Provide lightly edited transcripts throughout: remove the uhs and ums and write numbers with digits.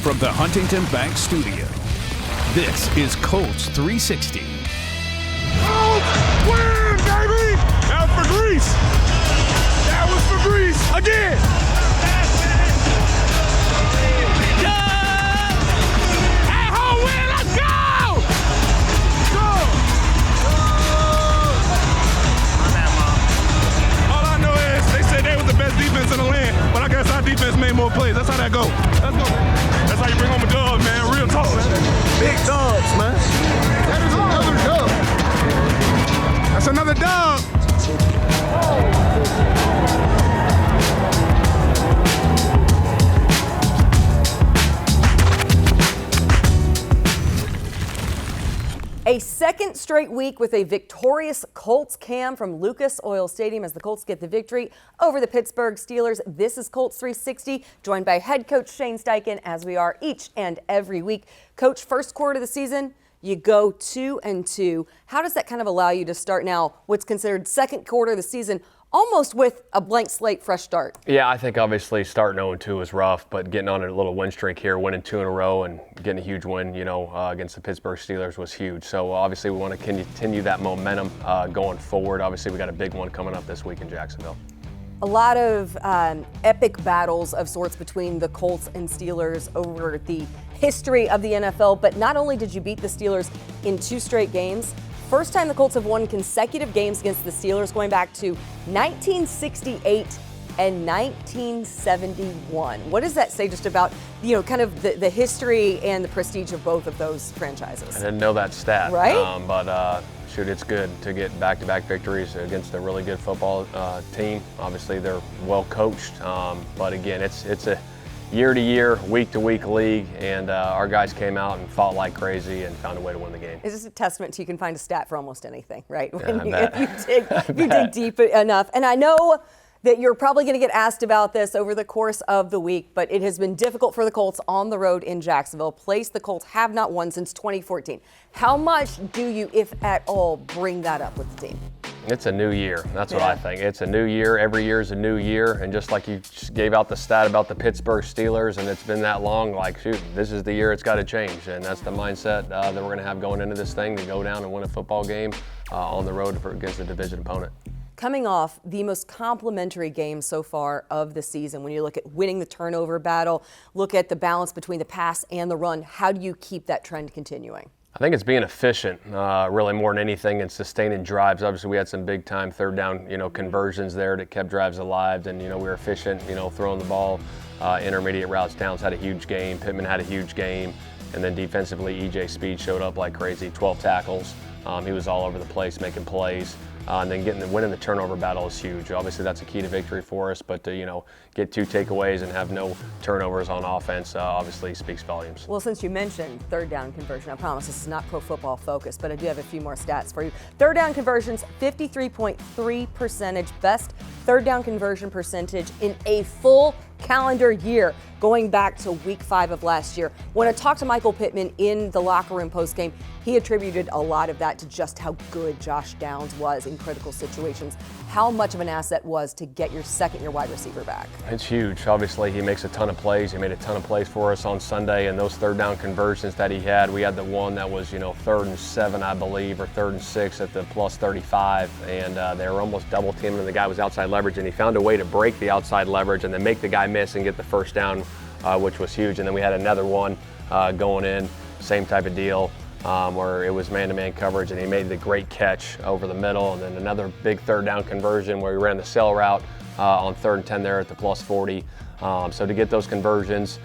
From the Huntington Bank Studio, this is Colts 360. Colts win, baby! That was for Greece. That was for Greece again. At home win, let's go! Go! All I know is they said they was the best defense in the land, but I guess our defense made more plays. That's how that go. Let's go. That's how you bring home a dub, man. Real talk, man. Big dubs, man. That is another dub. That's another dub. A second straight week with a victorious Colts cam from Lucas Oil Stadium as the Colts get the victory over the Pittsburgh Steelers. This is Colts 360, joined by head coach Shane Steichen, as we are each and every week. Coach, first quarter of the season, you go 2-2. How does that kind of allow you to start now what's considered second quarter of the season almost with a blank slate, fresh start? Yeah, I think obviously starting 0-2 is rough, but getting on a little win streak here, winning 2 in a row and getting a huge win, against the Pittsburgh Steelers was huge. So obviously we want to continue that momentum going forward. Obviously we got a big one coming up this week in Jacksonville. A lot of epic battles of sorts between the Colts and Steelers over the history of the NFL, but not only did you beat the Steelers in 2 straight games, first time the Colts have won consecutive games against the Steelers going back to 1968 and 1971. What does that say just about, kind of the history and the prestige of both of those franchises? I didn't know that stat. Right? But it's good to get back-to-back victories against a really good football team. Obviously, they're well coached. But again, it's a year-to-year, week-to-week league, and our guys came out and fought like crazy and found a way to win the game. It's just a testament to you can find a stat for almost anything, right? Yeah, If you dig deep enough. And I know that you're probably going to get asked about this over the course of the week, but it has been difficult for the Colts on the road in Jacksonville, a place the Colts have not won since 2014. How much do you, if at all, bring that up with the team? It's a new year. That's what I think. It's a new year. Every year is a new year. And just like you just gave out the stat about the Pittsburgh Steelers, and it's been that long, this is the year it's got to change. And that's the mindset that we're going to have going into this thing, to go down and win a football game on the road against a division opponent. Coming off the most complimentary game so far of the season, when you look at winning the turnover battle, look at the balance between the pass and the run, how do you keep that trend continuing? I think it's being efficient, really more than anything, and sustaining drives. Obviously, we had some big-time third down, conversions there that kept drives alive, and we were efficient, throwing the ball, intermediate routes. Downs had a huge game. Pittman had a huge game, and then defensively, EJ Speed showed up like crazy. 12 tackles. He was all over the place, making plays. And then winning the turnover battle is huge. Obviously, that's a key to victory for us. But to get 2 takeaways and have no turnovers on offense obviously speaks volumes. Well, since you mentioned third down conversion, I promise this is not pro football focused, but I do have a few more stats for you. Third down conversions, 53.3%, best third down conversion percentage in a full calendar year, going back to week 5 of last year. When I talked to Michael Pittman in the locker room postgame, he attributed a lot of that to just how good Josh Downs was in critical situations, how much of an asset was to get your second-year wide receiver back. It's huge. Obviously, he makes a ton of plays. He made a ton of plays for us on Sunday, and those third down conversions that he had, we had the one that was, 3rd and 7, I believe, or 3rd and 6 at the plus 35, and they were almost double teaming, and the guy was outside leverage, and he found a way to break the outside leverage and then make the guy miss and get the first down, which was huge. And then we had another one going in, same type of deal, where it was man-to-man coverage, and he made the great catch over the middle. And then another big third down conversion where we ran the sail route on 3rd and 10 there at the plus 40. So to get those conversions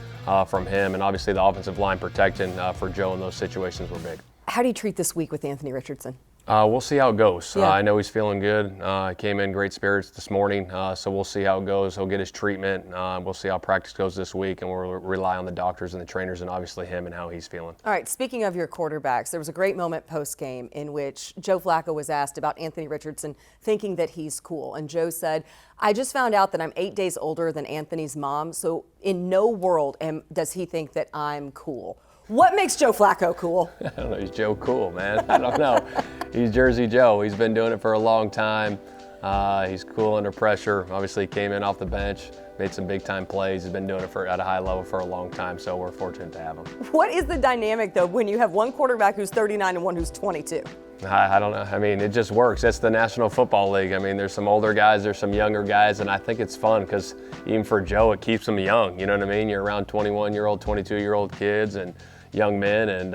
from him, and obviously the offensive line protecting for Joe in those situations were big. How do you treat this week with Anthony Richardson? We'll see how it goes. Yeah. I know he's feeling good. Came in great spirits this morning, so we'll see how it goes. He'll get his treatment. We'll see how practice goes this week, and we'll rely on the doctors and the trainers and obviously him and how he's feeling. All right, speaking of your quarterbacks, there was a great moment post-game in which Joe Flacco was asked about Anthony Richardson thinking that he's cool. And Joe said, I just found out that I'm 8 days older than Anthony's mom, so in no world does he think that I'm cool. What makes Joe Flacco cool? I don't know. He's Joe Cool, man. I don't know. He's Jersey Joe. He's been doing it for a long time. He's cool under pressure. Obviously, came in off the bench, made some big-time plays. He's been doing it at a high level for a long time, so we're fortunate to have him. What is the dynamic, though, when you have one quarterback who's 39 and one who's 22? I don't know. I mean, it just works. It's the National Football League. I mean, there's some older guys, there's some younger guys, and I think it's fun because even for Joe, it keeps him young. You know what I mean? You're around 21-year-old, 22-year-old kids and young men, and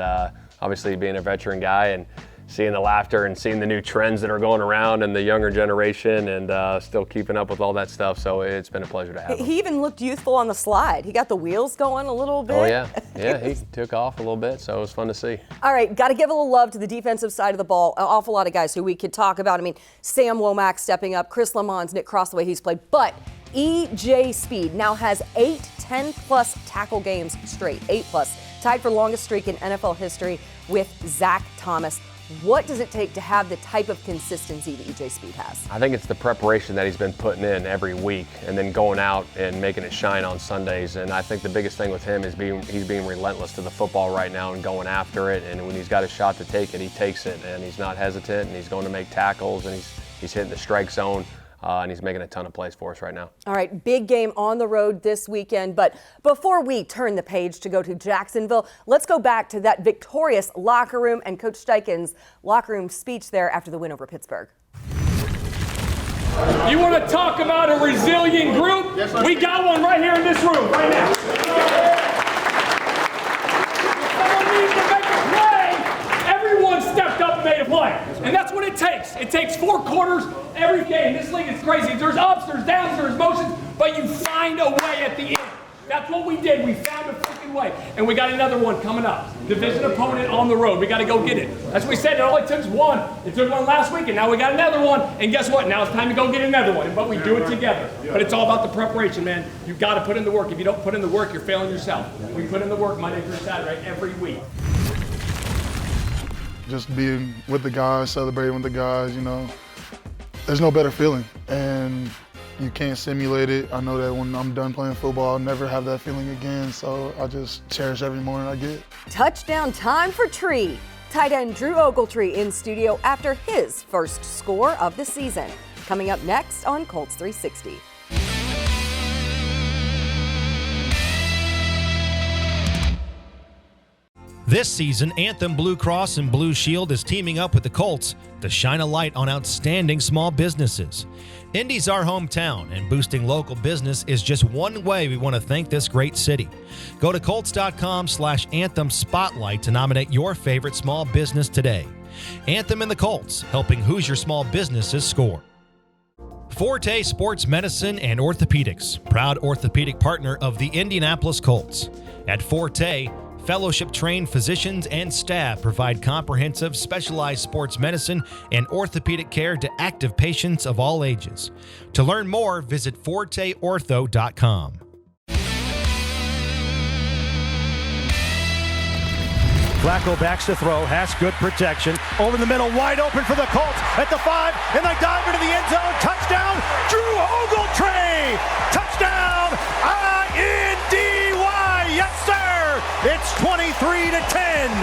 obviously being a veteran guy and seeing the laughter and seeing the new trends that are going around and the younger generation and still keeping up with all that stuff. So it's been a pleasure to have him. He even looked youthful on the slide. He got the wheels going a little bit. Oh, yeah. Yeah, he took off a little bit, so it was fun to see. All right, got to give a little love to the defensive side of the ball. An awful lot of guys who we could talk about. I mean, Sam Womack stepping up, Chris Lamons, Nick Cross, the way he's played. But E.J. Speed now has 8 10-plus tackle games straight, 8-plus, tied for longest streak in NFL history with Zach Thomas. What does it take to have the type of consistency that E.J. Speed has? I think it's the preparation that he's been putting in every week and then going out and making it shine on Sundays. And I think the biggest thing with him is he's being relentless to the football right now and going after it. And when he's got a shot to take it, he takes it. And he's not hesitant, and he's going to make tackles, and he's hitting the strike zone. And he's making a ton of plays for us right now. All right, big game on the road this weekend. But before we turn the page to go to Jacksonville, let's go back to that victorious locker room and Coach Steichen's locker room speech there after the win over Pittsburgh. You want to talk about a resilient group? Yes, we got one right here in this room right now. Someone needs to make a play. Everyone stepped up and made a play. And that's what it takes. It takes 4 quarters every game. This league is crazy. There's ups, there's downs, there's motions, but you find a way at the end. That's what we did. We found a freaking way. And we got another one coming up. Division opponent on the road. We got to go get it. That's what we said. It only took one. It took one last week, and now we got another one. And guess what? Now it's time to go get another one. But we do it together. But it's all about the preparation, man. You got to put in the work. If you don't put in the work, you're failing yourself. We put in the work Monday through Saturday every week. Just being with the guys, celebrating with the guys, you know, there's no better feeling, and you can't simulate it. I know that when I'm done playing football, I'll never have that feeling again, so I just cherish every morning I get. Touchdown time for Tree. Tight end Drew Ogletree in studio after his first score of the season. Coming up next on Colts 360. This season, Anthem Blue Cross and Blue Shield is teaming up with the Colts to shine a light on outstanding small businesses. Indy's our hometown, and boosting local business is just one way we want to thank this great city. Go to Colts.com/Anthem Spotlight to nominate your favorite small business today. Anthem and the Colts, helping Hoosier small businesses score. Forte Sports Medicine and Orthopedics, proud orthopedic partner of the Indianapolis Colts. At Forte, fellowship-trained physicians and staff provide comprehensive, specialized sports medicine and orthopedic care to active patients of all ages. To learn more, visit forteortho.com. Flacco backs to throw, has good protection. Over the middle, wide open for the Colts at the 5, and they dive into the end zone. Touchdown, Drew Ogletree! Touchdown, I-N-D-Y! Yes, sir! It's 23-10.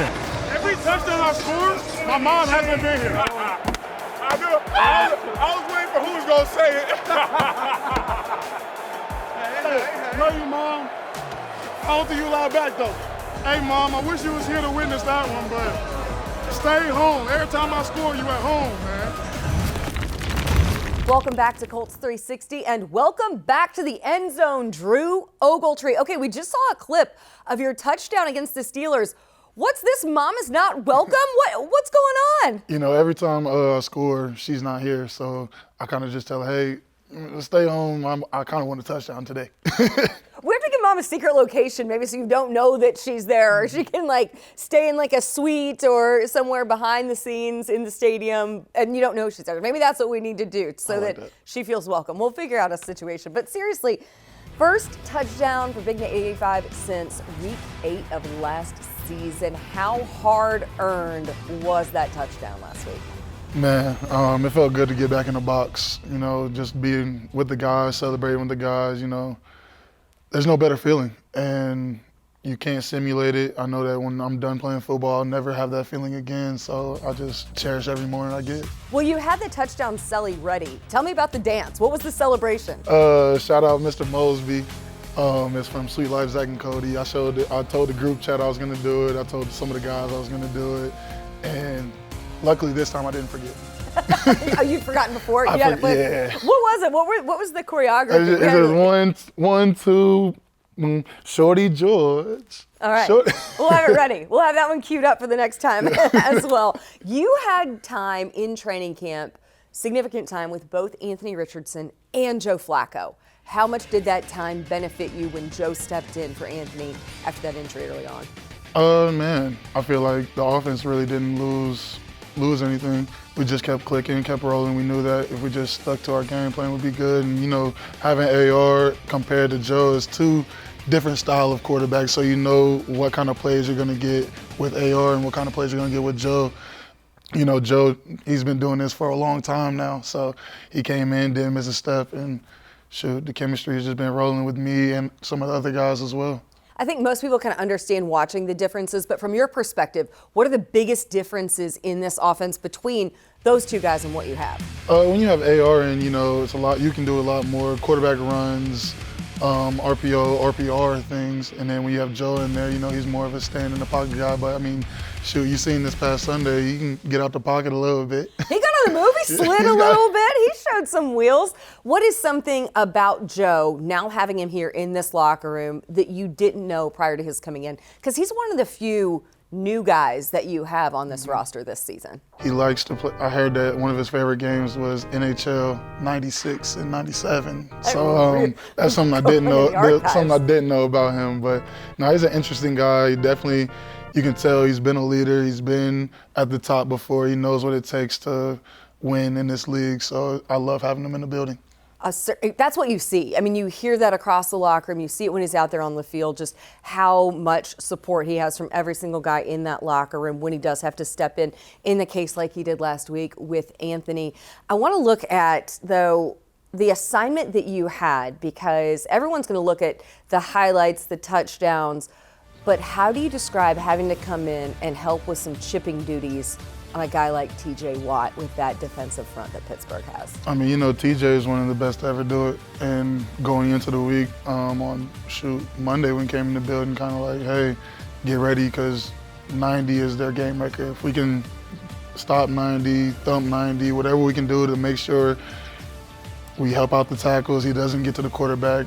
Every touchdown I score, my mom hasn't been here. I was waiting for who was going to say it. Love you, Mom. I don't think you allowed back, though. Hey, Mom, I wish you was here to witness that one, but stay home. Every time I score, you at home, man. Welcome back to Colts 360, and welcome back to the end zone, Drew Ogletree. Okay, we just saw a clip of your touchdown against the Steelers. What's this? Mom is not welcome? What's going on? You know, every time I score, she's not here, so I kind of just tell her, hey, stay home. I kind of want a touchdown today. We have to give Mom a secret location, maybe so you don't know that she's there, or she can stay in a suite or somewhere behind the scenes in the stadium, and you don't know she's there. Maybe that's what we need to do so that she feels welcome. We'll figure out a situation. But seriously, first touchdown for Big Net 85 since week 8 of last season. How hard earned was that touchdown last week? Man, it felt good to get back in the box. You know, just being with the guys, celebrating with the guys. You know, there's no better feeling, and you can't simulate it. I know that when I'm done playing football, I'll never have that feeling again. So I just cherish every morning I get. Well, you had the touchdown celly ready. Tell me about the dance. What was the celebration? Shout out Mr. Mosby. It's from Sweet Life, Zach and Cody. I told the group chat I was gonna do it. I told some of the guys I was gonna do it. And luckily this time I didn't forget. Oh, you'd forgotten before? Yeah. What was it? What was the choreography? It's just one, two, Shorty George. All right. Shorty. We'll have it ready. We'll have that one queued up for the next time as well. You had time in training camp, significant time with both Anthony Richardson and Joe Flacco. How much did that time benefit you when Joe stepped in for Anthony after that injury early on? Man, I feel like the offense really didn't lose anything. We just kept clicking, kept rolling. We knew that if we just stuck to our game plan, we'd be good. And, having AR compared to Joe is two different style of quarterbacks, so you know what kind of plays you're going to get with AR and what kind of plays you're going to get with Joe. Joe, he's been doing this for a long time now, so he came in, didn't miss a step, and shoot, the chemistry has just been rolling with me and some of the other guys as well. I think most people kind of understand watching the differences, but from your perspective, what are the biggest differences in this offense between those two guys and what you have? When you have AR and, it's a lot, you can do a lot more quarterback runs, RPO, RPR things, and then when you have Joe in there, he's more of a stand in the pocket guy, but shoot, you seen this past Sunday, he can get out the pocket a little bit. He got on the move, he slid a little bit, he showed some wheels. What is something about Joe, now having him here in this locker room, that you didn't know prior to his coming in? Because he's one of the few new guys that you have on this roster this season. He likes to play. I heard that one of his favorite games was NHL 96 and 97. So that's something I didn't know. Something I didn't know about him. But no, he's an interesting guy. He definitely, you can tell he's been a leader. He's been at the top before. He knows what it takes to win in this league. So I love having him in the building. That's what you see. I mean, you hear that across the locker room. You see it when he's out there on the field, just how much support he has from every single guy in that locker room when he does have to step in the case like he did last week with Anthony. I want to look at, though, the assignment that you had, because everyone's going to look at the highlights, the touchdowns, but how do you describe having to come in and help with some chipping duties on a guy like TJ Watt with that defensive front that Pittsburgh has? TJ is one of the best to ever do it. And going into the week on Monday when he came in the building, kind of like, hey, get ready because 90 is their game record. If we can stop 90, thump 90, whatever we can do to make sure we help out the tackles, he doesn't get to the quarterback,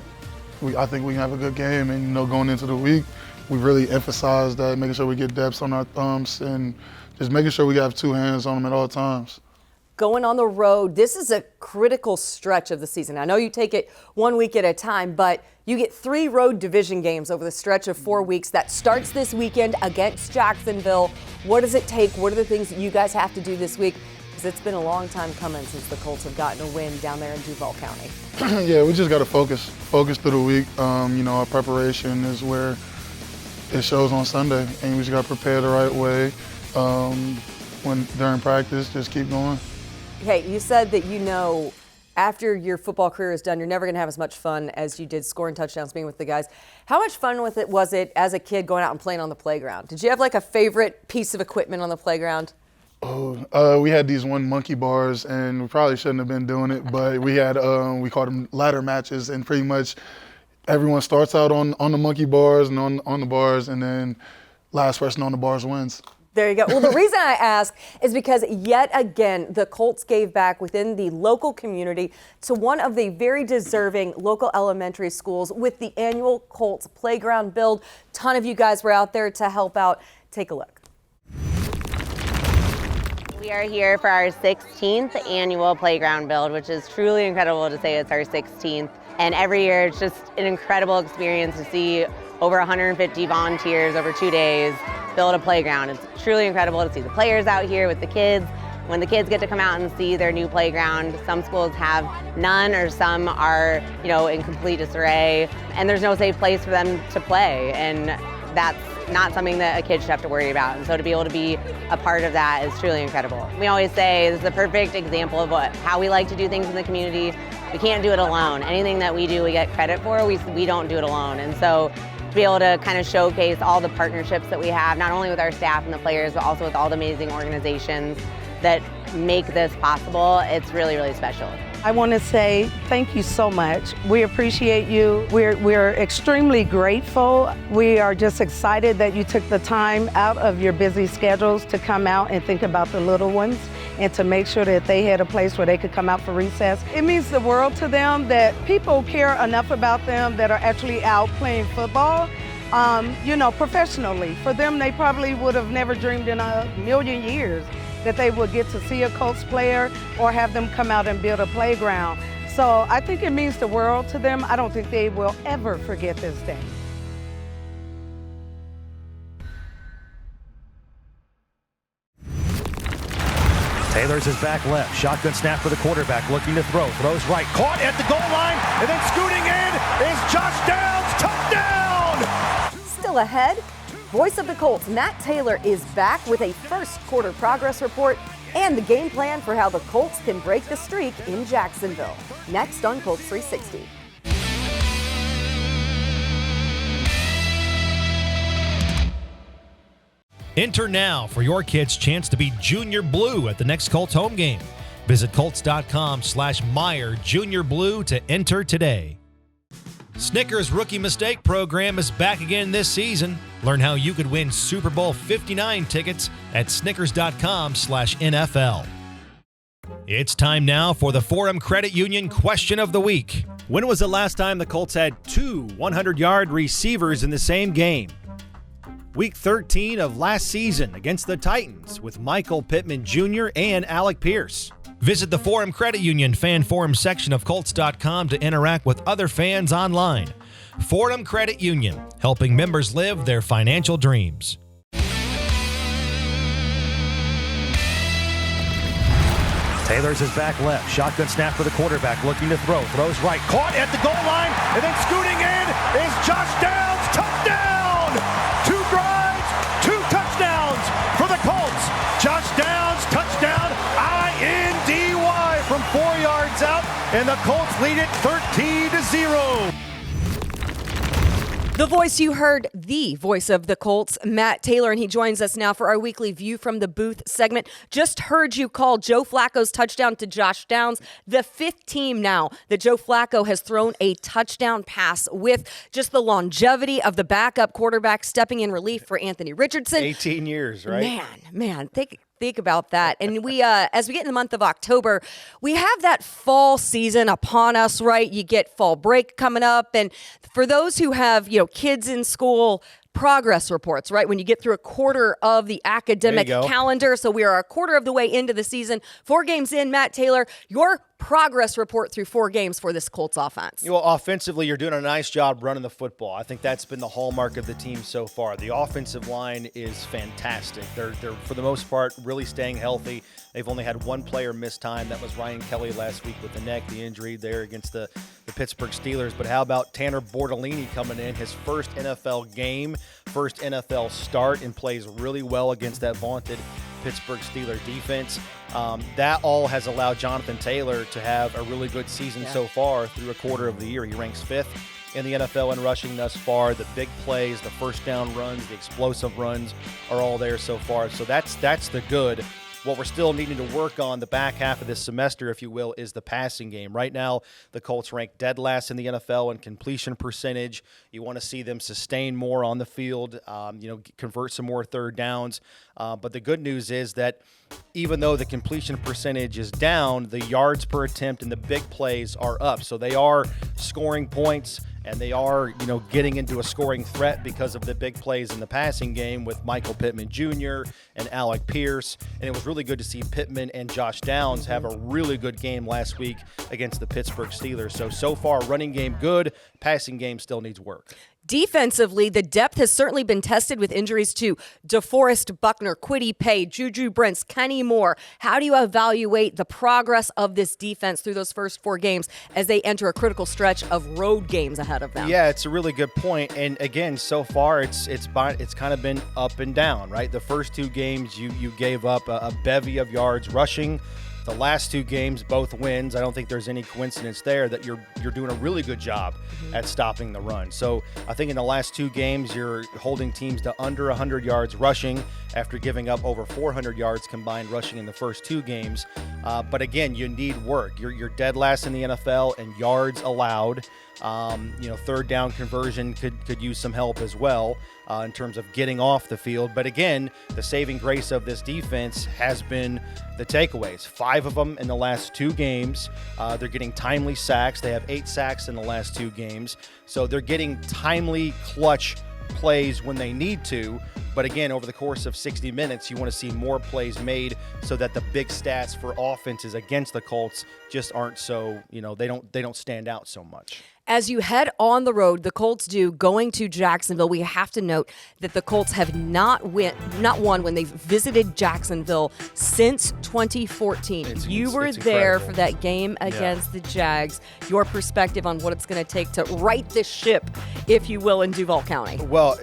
I think we can have a good game. And, going into the week, we really emphasized that, making sure we get depths on our thumps and just making sure we have two hands on them at all times. Going on the road, this is a critical stretch of the season. I know you take it 1 week at a time, but you get 3 road division games over the stretch of 4 weeks. That starts this weekend against Jacksonville. What does it take? What are the things that you guys have to do this week? Because it's been a long time coming since the Colts have gotten a win down there in Duval County. Yeah, we just got to focus through the week. Our preparation is where it shows on Sunday, and we just got to prepare the right way. During practice, just keep going. Hey, you said that after your football career is done, you're never going to have as much fun as you did scoring touchdowns, being with the guys. How much fun was it as a kid going out and playing on the playground? Did you have a favorite piece of equipment on the playground? We had these monkey bars, and we probably shouldn't have been doing it, but we had we called them ladder matches, and pretty much everyone starts out on the monkey bars and on the bars, and then last person on the bars wins. There you go. Well, the reason I ask is because yet again, the Colts gave back within the local community to one of the very deserving local elementary schools with the annual Colts playground build. A ton of you guys were out there to help out. Take a look. We are here for our 16th annual playground build, which is truly incredible to say it's our 16th. And every year it's just an incredible experience to see over 150 volunteers over 2 days build a playground. It's truly incredible to see the players out here with the kids. When the kids get to come out and see their new playground, some schools have none or some are, in complete disarray, and there's no safe place for them to play. And that's not something that a kid should have to worry about. And so to be able to be a part of that is truly incredible. We always say this is the perfect example of how we like to do things in the community. We can't do it alone. Anything that we do, we get credit for. We don't do it alone. And so be able to kind of showcase all the partnerships that we have, not only with our staff and the players, but also with all the amazing organizations that make this possible. It's really, really special. I want to say thank you so much. We appreciate you. We're extremely grateful. We are just excited that you took the time out of your busy schedules to come out and think about the little ones and to make sure that they had a place where they could come out for recess. It means the world to them that people care enough about them that are actually out playing football, professionally. For them, they probably would have never dreamed in a million years that they would get to see a Colts player or have them come out and build a playground. So I think it means the world to them. I don't think they will ever forget this day. Taylor's his back left. Shotgun snap for the quarterback, looking to throw. Throws right. Caught at the goal line, and then scooting in is Josh Downs. Touchdown! Still ahead, voice of the Colts, Matt Taylor, is back with a first quarter progress report and the game plan for how the Colts can break the streak in Jacksonville. Next on Colts 360. Enter now for your kid's chance to be Junior Blue at the next Colts home game. Visit Colts.com/Meyer Junior Blue to enter today. Snickers Rookie Mistake Program is back again this season. Learn how you could win Super Bowl 59 tickets at Snickers.com/NFL. It's time now for the Forum Credit Union Question of the Week. When was the last time the Colts had two 100-yard receivers in the same game? Week 13 of last season against the Titans with Michael Pittman Jr. and Alec Pierce. Visit the Forum Credit Union fan forum section of Colts.com to interact with other fans online. Forum Credit Union, helping members live their financial dreams. Taylor's his back left. Shotgun snap for the quarterback, looking to throw. Throws right. Caught at the goal line, and then scooting in is Josh Downs. Touchdown! 2 drives, 2 touchdowns for the Colts. Josh Downs, touchdown, INDY from 4 yards out, and the Colts lead it 13-0. The voice you heard, the voice of the Colts, Matt Taylor, and he joins us now for our weekly View from the Booth segment. Just heard you call Joe Flacco's touchdown to Josh Downs the 5th team now that Joe Flacco has thrown a touchdown pass with. Just the longevity of the backup quarterback stepping in relief for Anthony Richardson. 18 years, right? Man, think about that. And we, as we get in the month of October, we have that fall season upon us, right? You get fall break coming up. And for those who have, kids in school, progress reports, right? When you get through a quarter of the academic calendar. So we are a quarter of the way into the season. 4 games in, Matt Taylor, your progress report through 4 games for this Colts offense. Well, offensively, you're doing a nice job running the football. I think that's been the hallmark of the team so far. The offensive line is fantastic. They're for the most part, really staying healthy. They've only had 1 player miss time. That was Ryan Kelly last week with the neck, the injury there against the Pittsburgh Steelers. But how about Tanner Bortolini coming in, his first NFL game, first NFL start, and plays really well against that vaunted Pittsburgh Steelers defense. That all has allowed Jonathan Taylor to have a really good season so far through a quarter of the year. He ranks 5th in the NFL in rushing thus far. The big plays, the first down runs, the explosive runs are all there so far. So that's the good. What we're still needing to work on the back half of this semester, if you will, is the passing game. Right now, the Colts rank dead last in the NFL in completion percentage. You want to see them sustain more on the field, convert some more third downs. But the good news is that even though the completion percentage is down, the yards per attempt and the big plays are up. So they are scoring points, and they are, getting into a scoring threat because of the big plays in the passing game with Michael Pittman Jr. and Alec Pierce. And it was really good to see Pittman and Josh Downs have a really good game last week against the Pittsburgh Steelers. So far, running game good, passing game still needs work. Defensively, the depth has certainly been tested with injuries to DeForest Buckner, Kwity Paye, Juju Brents, Kenny Moore. How do you evaluate the progress of this defense through those first 4 games as they enter a critical stretch of road games ahead of them? Yeah, it's a really good point. And again, so far it's kind of been up and down, right? The first 2 games you gave up a bevy of yards rushing. The last 2 games, both wins. I don't think there's any coincidence there that you're doing a really good job at stopping the run. So I think in the last 2 games, you're holding teams to under 100 yards rushing after giving up over 400 yards combined rushing in the first 2 games. But again, you need work. You're dead last in the NFL in yards allowed. Third down conversion could use some help as well in terms of getting off the field. But again, the saving grace of this defense has been the takeaways. 5 of them in the last 2 games. They're getting timely sacks. They have 8 sacks in the last 2 games. So they're getting timely, clutch plays when they need to. But again, over the course of 60 minutes, you want to see more plays made so that the big stats for offenses against the Colts just aren't so, they don't stand out so much. As you head on the road, the Colts do, going to Jacksonville. We have to note that the Colts have not won when they've visited Jacksonville since 2014. You were there for that game against the Jags. Your perspective on what it's going to take to right this ship, if you will, in Duval County. Well,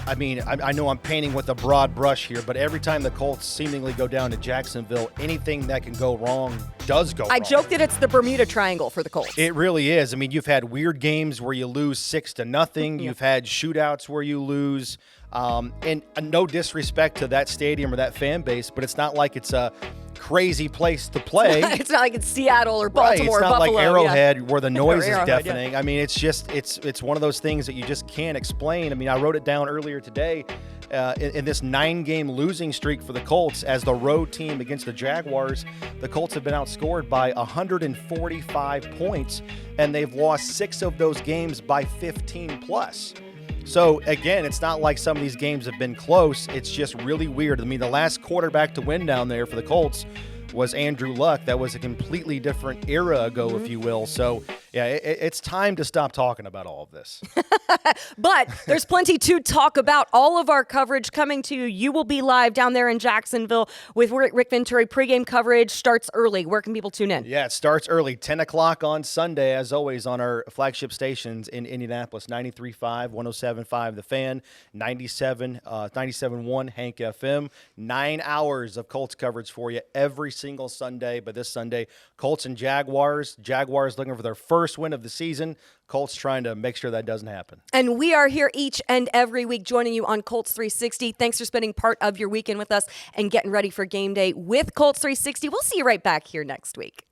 I know I'm painting with a broad brush here, but every time the Colts seemingly go down to Jacksonville, anything that can go wrong does go wrong. I joke that it's the Bermuda Triangle for the Colts. It really is. I mean, you've had weird games where you lose 6-0. You've had shootouts where you lose. And no disrespect to that stadium or that fan base, but it's not like it's a crazy place to play. It's not like it's Seattle or Baltimore or Buffalo. It's not like Arrowhead where the noise is Arrowhead, deafening. I mean, it's one of those things that you just can't explain. I mean, I wrote it down earlier today. In this 9-game losing streak for the Colts as the road team against the Jaguars, the Colts have been outscored by 145 points, and they've lost 6 of those games by 15 plus. So, again, it's not like some of these games have been close. It's just really weird. I mean, the last quarterback to win down there for the Colts was Andrew Luck. That was a completely different era ago, if you will. So, yeah, it's time to stop talking about all of this. But there's plenty to talk about. All of our coverage coming to you. You will be live down there in Jacksonville with Rick Venturi. Pregame coverage starts early. Where can people tune in? Yeah, it starts early, 10 o'clock on Sunday, as always, on our flagship stations in Indianapolis, 93.5, 107.5 The Fan, 97.1 Hank FM. 9 hours of Colts coverage for you every single Sunday. But this Sunday, Colts and Jaguars. Jaguars looking for their first win of the season. Colts trying to make sure that doesn't happen. And we are here each and every week joining you on Colts 360. Thanks for spending part of your weekend with us and getting ready for game day with Colts 360. We'll see you right back here next week.